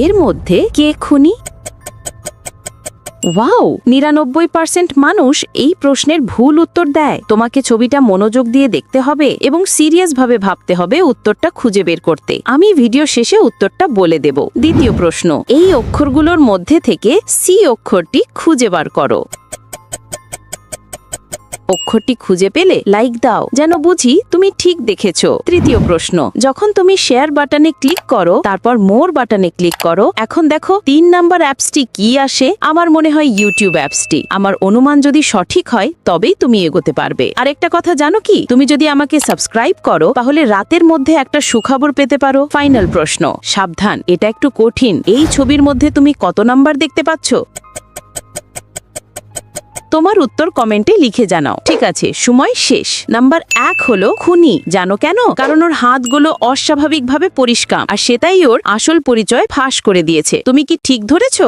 এর মধ্যে কে খুনি? ওয়াও, ৯৯% মানুষ এই প্রশ্নের ভুল উত্তর দেয়। তোমাকে ছবিটা মনোযোগ দিয়ে দেখতে হবে এবং সিরিয়াস ভাবে ভাবতে হবে উত্তরটা খুঁজে বের করতে। আমি ভিডিও শেষে উত্তরটা বলে দেব। দ্বিতীয় প্রশ্ন, এই অক্ষরগুলোর মধ্যে থেকে সি অক্ষরটি খুঁজে বার করো। অক্ষরটি খুঁজে পেলে লাইক দাও, যেন বুঝি তুমি ঠিক দেখেছো। তৃতীয় প্রশ্ন, যখন তুমি শেয়ার বাটনে ক্লিক করো, তারপর মোর বাটনে ক্লিক করো, এখন দেখো ৩ নাম্বার অ্যাপসটি কি আসে? আমার মনে হয় ইউটিউব অ্যাপসটি। আমার অনুমান যদি সঠিক হয় তবেই তুমি এগোতে পারবে। আরেকটা কথা জানো কি, তুমি যদি আমাকে সাবস্ক্রাইব করো তাহলে রাতের মধ্যে একটা সুখবর পেতে পারো। ফাইনাল প্রশ্ন, সাবধান, এটা একটু কঠিন। এই ছবির মধ্যে তুমি কত নাম্বার দেখতে পাচ্ছ? তোমার উত্তর কমেন্টে লিখে জানাও। ঠিক আছে, সময় শেষ। নাম্বার ১ হলো খুনি। জানো কেন? কারণ ওর হাতগুলো অস্বাভাবিকভাবে পরিষ্কার, আর সেটাই ওর আসল পরিচয় ফাঁস করে দিয়েছে। তুমি কি ঠিক ধরেছো?